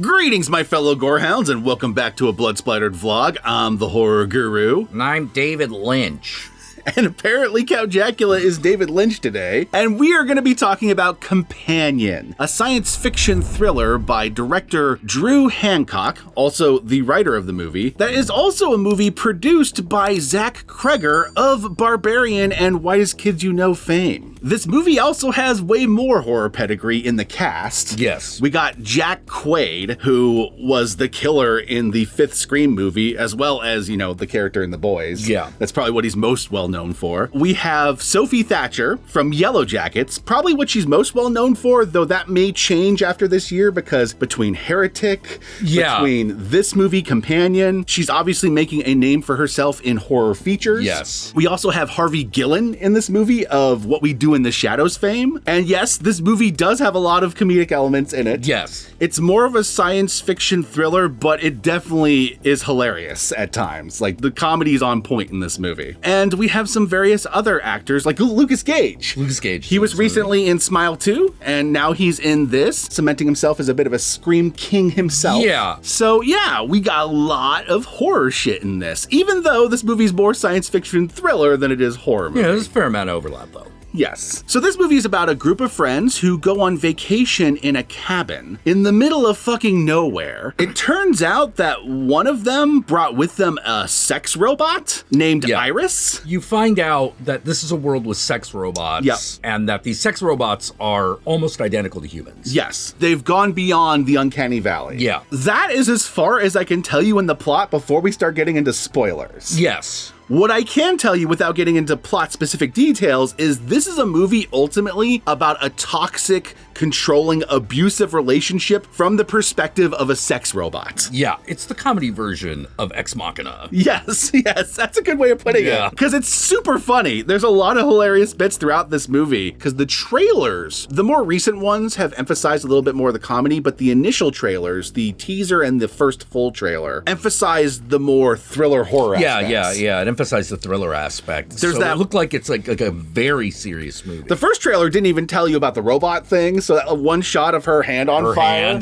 Greetings, my fellow gorehounds, and welcome back to a Blood Splattered vlog. I'm the Horror Guru. And I'm David Lynch. And apparently Count Jackula is David Lynch today, and we are going to be talking about Companion, a science fiction thriller by director Drew Hancock, also the writer of the movie, that is also a movie produced by Zach Cregger of Barbarian and Whitest Kids You Know fame. This movie also has way more horror pedigree in the cast. Yes. We got Jack Quaid, who was the killer in the 5th Scream movie, as well as, the character in The Boys. Yeah. That's probably what he's most well known for. We have Sophie Thatcher from Yellow Jackets, probably what she's most well known for, though that may change after this year because between Heretic, between this movie, Companion, she's obviously making a name for herself in horror features. Yes. We also have Harvey Guillén in this movie of What We Do in the Shadows fame. And yes, this movie does have a lot of comedic elements in it. Yes. It's more of a science fiction thriller, but it definitely is hilarious at times. Like, the comedy's on point in this movie. And we have some various other actors, like Lukas Gage. Lukas Gage. He was recently in Smile 2, and now he's in this, cementing himself as a bit of a Scream king himself. Yeah. So yeah, we got a lot of horror shit in this, even though this movie's more science fiction thriller than it is horror movie. Yeah, there's a fair amount of overlap, though. Yes. So this movie is about a group of friends who go on vacation in a cabin in the middle of fucking nowhere. It turns out that one of them brought with them a sex robot named Iris. You find out that this is a world with sex robots, and that these sex robots are almost identical to humans. Yes. They've gone beyond the uncanny valley. Yeah. That is as far as I can tell you in the plot before we start getting into spoilers. Yes. What I can tell you without getting into plot-specific details is this is a movie ultimately about a toxic, controlling, abusive relationship from the perspective of a sex robot. Yeah, it's the comedy version of Ex Machina. Yes, that's a good way of putting it. Because it's super funny. There's a lot of hilarious bits throughout this movie, because the trailers, the more recent ones have emphasized a little bit more of the comedy, but the initial trailers, the teaser and the first full trailer, emphasized the more thriller horror aspects. Yeah. It emphasized the thriller aspect. It looked like it's like a very serious movie. The first trailer didn't even tell you about the robot thing, so that one shot of her hand on fire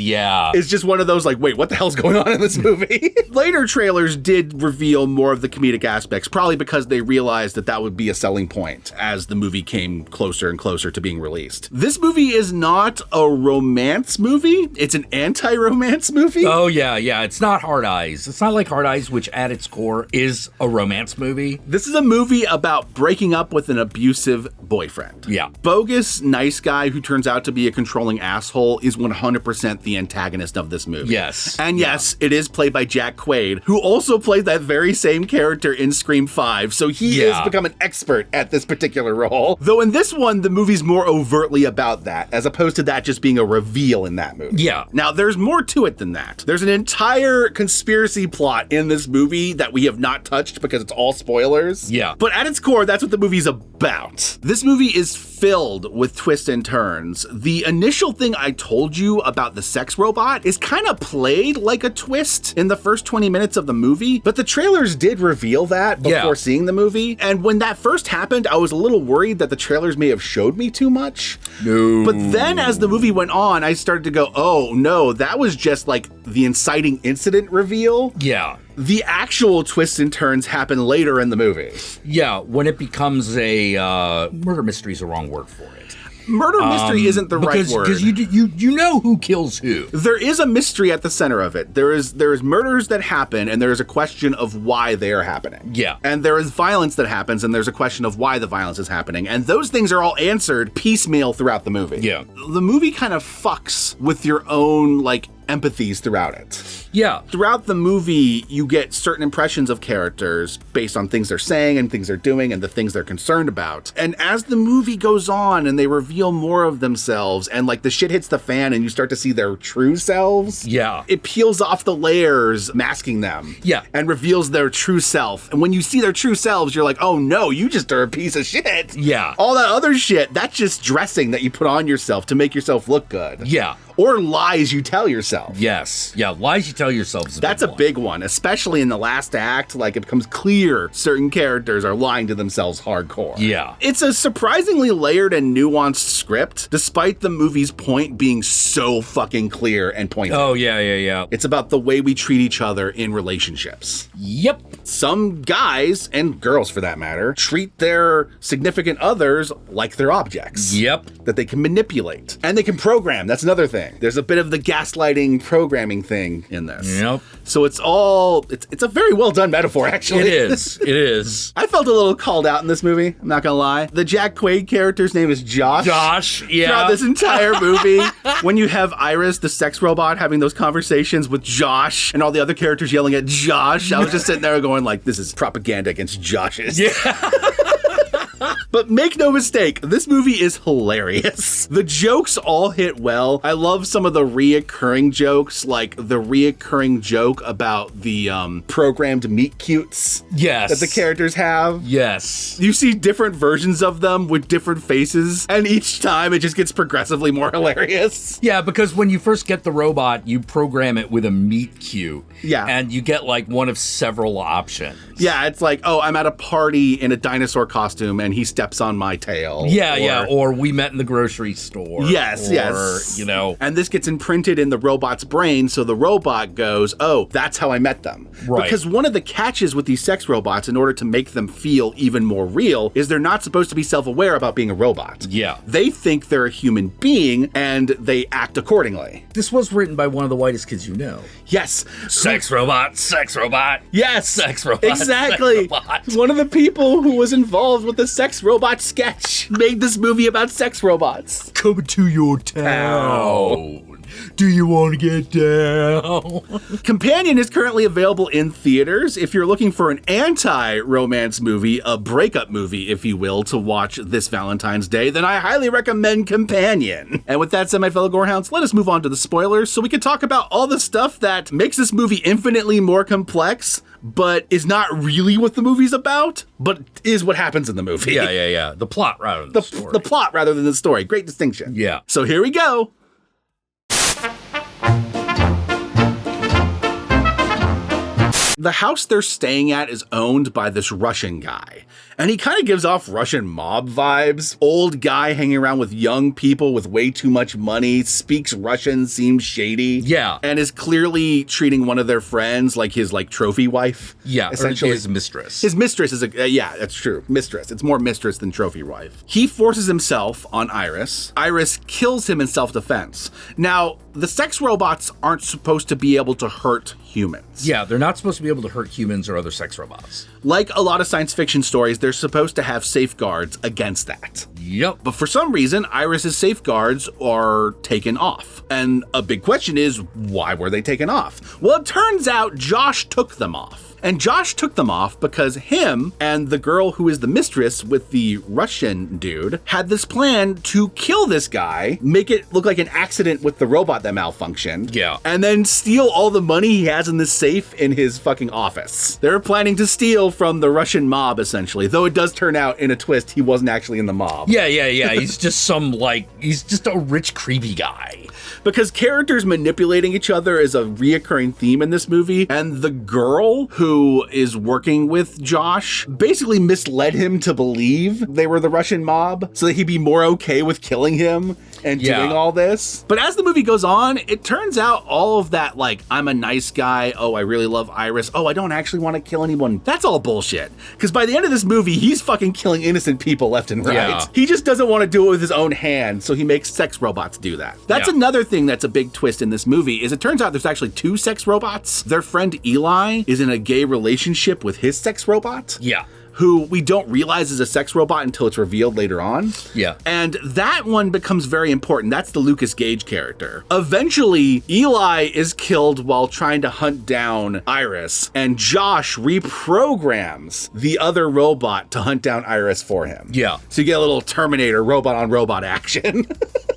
is just one of those like, wait, what the hell's going on in this movie? Later trailers did reveal more of the comedic aspects, probably because they realized that that would be a selling point as the movie came closer and closer to being released. This movie is not a romance movie. It's an anti-romance movie. Oh, yeah. It's not Hard Eyes. It's not like Hard Eyes, which at its core is a romance movie. This is a movie about breaking up with an abusive boyfriend. Yeah. Bogus, nice guy who turns out to be a controlling asshole is 100% the antagonist of this movie. Yes. And yes, it is played by Jack Quaid, who also played that very same character in Scream 5, so he has become an expert at this particular role. Though in this one, the movie's more overtly about that, as opposed to that just being a reveal in that movie. Yeah. Now, there's more to it than that. There's an entire conspiracy plot in this movie that we have not touched because it's all spoilers. Yeah. But at its core, that's what the movie's about. This movie is filled with twists and turns. The initial thing I told you about the sex robot is kind of played like a twist in the first 20 minutes of the movie, but the trailers did reveal that before seeing the movie. And when that first happened, I was a little worried that the trailers may have showed me too much. No. But then as the movie went on, I started to go, oh no, that was just like the inciting incident reveal. Yeah. The actual twists and turns happen later in the movie. Yeah, when it becomes a murder mystery is the wrong word for it. Murder mystery isn't the right word. Because you know who kills who. There is a mystery at the center of it. There is murders that happen, and there is a question of why they are happening. Yeah. And there is violence that happens, and there's a question of why the violence is happening. And those things are all answered piecemeal throughout the movie. Yeah. The movie kind of fucks with your own, empathies throughout it. Yeah. Throughout the movie, you get certain impressions of characters based on things they're saying and things they're doing and the things they're concerned about. And as the movie goes on and they reveal more of themselves and the shit hits the fan and you start to see their true selves, it peels off the layers masking them and reveals their true self. And when you see their true selves, you're like, oh no, you just are a piece of shit. Yeah. All that other shit, that's just dressing that you put on yourself to make yourself look good. Yeah. or lies you tell yourself. Yes. Yeah, lies you tell yourself is That's a big one, especially in the last act. Like, it becomes clear certain characters are lying to themselves hardcore. Yeah. It's a surprisingly layered and nuanced script, despite the movie's point being so fucking clear and pointed. Oh, yeah. It's about the way we treat each other in relationships. Yep. Some guys, and girls for that matter, treat their significant others like they're objects. Yep. That they can manipulate. And they can program. That's another thing. There's a bit of the gaslighting programming thing in this. Yep. So it's a very well done metaphor, actually. It is. I felt a little called out in this movie, I'm not gonna lie. The Jack Quaid character's name is Josh. Yeah. Throughout this entire movie, when you have Iris, the sex robot, having those conversations with Josh, and all the other characters yelling at Josh, I was just sitting there going like, this is propaganda against Joshes. Yeah. But make no mistake, this movie is hilarious. The jokes all hit well. I love some of the reoccurring jokes, like the reoccurring joke about the programmed meet cutes that the characters have. Yes. You see different versions of them with different faces, and each time it just gets progressively more hilarious. Yeah, because when you first get the robot, you program it with a meet cute. Yeah. And you get like one of several options. Yeah, it's like, oh, I'm at a party in a dinosaur costume and he steps on my tail. Yeah. Or we met in the grocery store. Yes. And this gets imprinted in the robot's brain, so the robot goes, oh, that's how I met them. Right. Because one of the catches with these sex robots, in order to make them feel even more real, is they're not supposed to be self-aware about being a robot. Yeah. They think they're a human being, and they act accordingly. This was written by one of the whitest kids you know. Yes. Sex robot. Yes. Sex robot. Exactly. Sex robot. One of the people who was involved with the sex robot sketch made this movie about sex robots. Coming to your town. Do you want to get down? Companion is currently available in theaters. If you're looking for an anti-romance movie, a breakup movie, if you will, to watch this Valentine's Day, then I highly recommend Companion. And with that said, my fellow Gorehounds, let us move on to the spoilers so we can talk about all the stuff that makes this movie infinitely more complex, but is not really what the movie's about, but is what happens in the movie. Yeah. The plot rather than the story. The plot rather than the story. Great distinction. Yeah. So here we go. The house they're staying at is owned by this Russian guy, and he kind of gives off Russian mob vibes. Old guy hanging around with young people with way too much money, speaks Russian, seems shady. Yeah. And is clearly treating one of their friends like his trophy wife. Yeah, essentially. Or his mistress. His mistress is yeah, that's true. Mistress. It's more mistress than trophy wife. He forces himself on Iris. Iris kills him in self-defense. Now, the sex robots aren't supposed to be able to hurt humans. Yeah, they're not supposed to be able to hurt humans or other sex robots. Like a lot of science fiction stories, they're supposed to have safeguards against that. Yep. But for some reason, Iris's safeguards are taken off. And a big question is, why were they taken off? Well, it turns out Josh took them off. And Josh took them off because him and the girl who is the mistress with the Russian dude had this plan to kill this guy, make it look like an accident with the robot that malfunctioned. Yeah. And then steal all the money he has in the safe in his fucking office. They're planning to steal from the Russian mob, essentially. Though it does turn out in a twist, he wasn't actually in the mob. Yeah. He's just he's just a rich, creepy guy. Because characters manipulating each other is a reoccurring theme in this movie, and the girl who is working with Josh basically misled him to believe they were the Russian mob so that he'd be more okay with killing him and doing all this. But as the movie goes on, it turns out all of that, like, I'm a nice guy, oh, I really love Iris, oh, I don't actually want to kill anyone, that's all bullshit. Because by the end of this movie, he's fucking killing innocent people left and right. Yeah. He just doesn't want to do it with his own hand, so he makes sex robots do that. That's another thing that's a big twist in this movie, is it turns out there's actually two sex robots. Their friend Eli is in a gay relationship with his sex robot. Yeah. Who we don't realize is a sex robot until it's revealed later on. Yeah. And that one becomes very important. That's the Lukas Gage character. Eventually, Eli is killed while trying to hunt down Iris, and Josh reprograms the other robot to hunt down Iris for him. Yeah. So you get a little Terminator robot on robot action.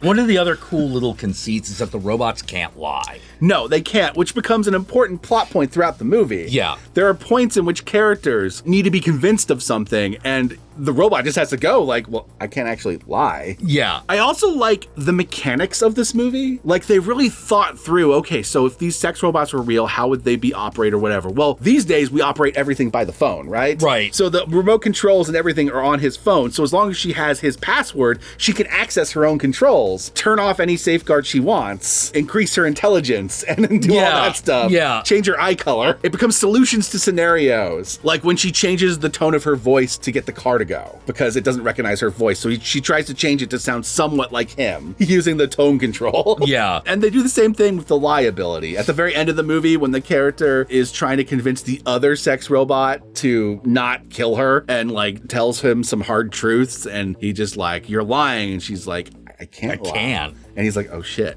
One of the other cool little conceits is that the robots can't lie. No, they can't, which becomes an important plot point throughout the movie. Yeah. There are points in which characters need to be convinced of something, and the robot just has to go. Like, well, I can't actually lie. Yeah. I also like the mechanics of this movie. Like, they really thought through, okay, so if these sex robots were real, how would they be operated or whatever? Well, these days we operate everything by the phone, right? Right. So the remote controls and everything are on his phone. So as long as she has his password, she can access her own controls, turn off any safeguard she wants, increase her intelligence, and do all that stuff. Yeah. Change her eye color. It becomes solutions to scenarios. Like when she changes the tone of her voice to get the car to go because it doesn't recognize her voice. So she tries to change it to sound somewhat like him using the tone control. Yeah. And they do the same thing with the lie ability. At the very end of the movie, when the character is trying to convince the other sex robot to not kill her and like tells him some hard truths, and he just like, you're lying. And she's like, I can't lie. And he's like, oh shit.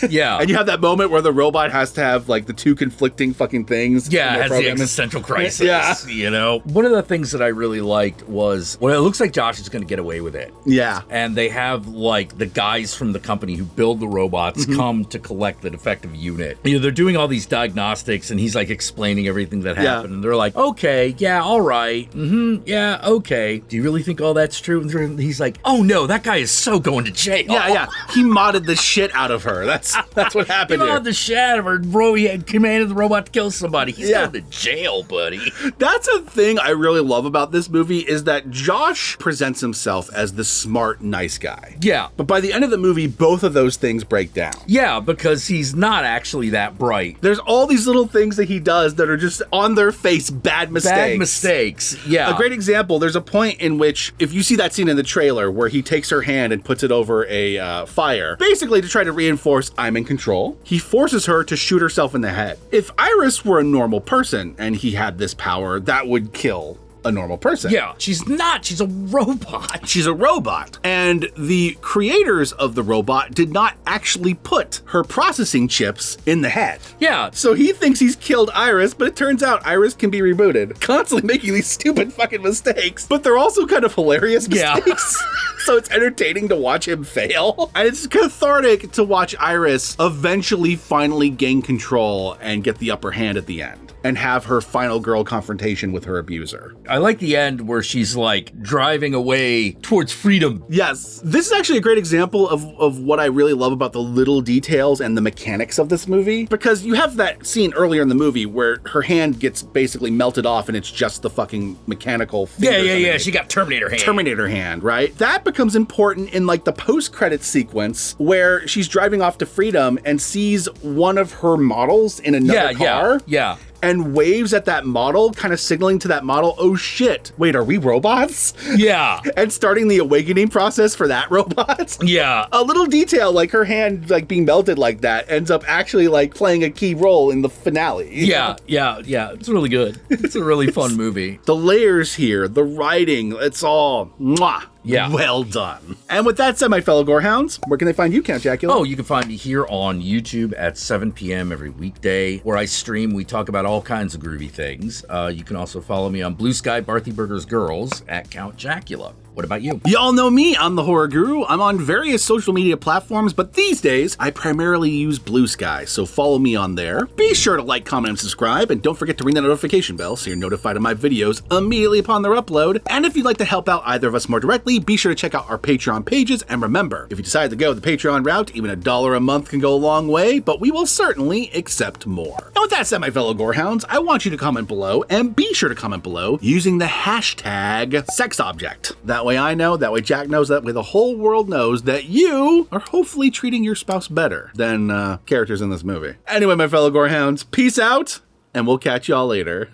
Yeah. And you have that moment where the robot has to have like the two conflicting fucking things. Yeah, it has the existential crisis. Yeah. You know? One of the things that I really liked was, well, it looks like Josh is going to get away with it. Yeah. And they have like the guys from the company who build the robots come to collect the defective unit. You know, they're doing all these diagnostics and he's like explaining everything that happened. And they're like, okay, yeah, all right. Yeah, okay. Do you really think all that's true? And he's like, oh no, that guy is so going to jail. Yeah. He modded the shit out of her. That's what happened. He modded the shit out of her. Bro, he had commanded the robot to kill somebody. He's going to jail, buddy. That's a thing I really love about this movie is that Josh presents himself as the smart, nice guy. Yeah. But by the end of the movie, both of those things break down. Yeah, because he's not actually that bright. There's all these little things that he does that are just on their face, bad mistakes. Bad mistakes, yeah. A great example, there's a point in which, if you see that scene in the trailer where he takes her hand and puts it over a fire, basically to try to reinforce I'm in control, he forces her to shoot herself in the head. If Iris were a normal person and he had this power, that would kill a normal person. Yeah, she's not. She's a robot. She's a robot. And the creators of the robot did not actually put her processing chips in the head. Yeah. So he thinks he's killed Iris, but it turns out Iris can be rebooted. Constantly making these stupid fucking mistakes, but they're also kind of hilarious mistakes. So it's entertaining to watch him fail. And it's cathartic to watch Iris eventually finally gain control and get the upper hand at the end and have her final girl confrontation with her abuser. I like the end where she's like driving away towards freedom. Yes. This is actually a great example of what I really love about the little details and the mechanics of this movie, because you have that scene earlier in the movie where her hand gets basically melted off and it's just the fucking mechanical fingers. Yeah. She got Terminator hand. Terminator hand, right? That becomes important in like the post-credit sequence where she's driving off to freedom and sees one of her models in another car. Yeah. And waves at that model, kind of signaling to that model, oh shit, wait, are we robots? Yeah. And starting the awakening process for that robot. Yeah. A little detail like her hand like being melted like that ends up actually like playing a key role in the finale. Yeah. It's really good. It's a really fun movie. The layers here, the writing, it's all mwah. Yeah. Well done. And with that said, my fellow Gorehounds, where can they find you, Count Jackula? Oh, you can find me here on YouTube at 7 p.m. every weekday, where I stream. We talk about all kinds of groovy things. You can also follow me on Blue Sky Barthy Burger's Girls at Count Jackula. What about you? Y'all know me, I'm the Horror Guru. I'm on various social media platforms, but these days, I primarily use Blue Sky, so follow me on there. Be sure to like, comment, and subscribe, and don't forget to ring that notification bell so you're notified of my videos immediately upon their upload. And if you'd like to help out either of us more directly, be sure to check out our Patreon pages, and remember, if you decide to go the Patreon route, even $1 a month can go a long way, but we will certainly accept more. And with that said, my fellow Gorehounds, I want you to comment below, and be sure to comment below using the hashtag #SexObject. That way I know, that way Jack knows, that way the whole world knows that you are hopefully treating your spouse better than characters in this movie. Anyway, my fellow Gorehounds, peace out, and we'll catch y'all later.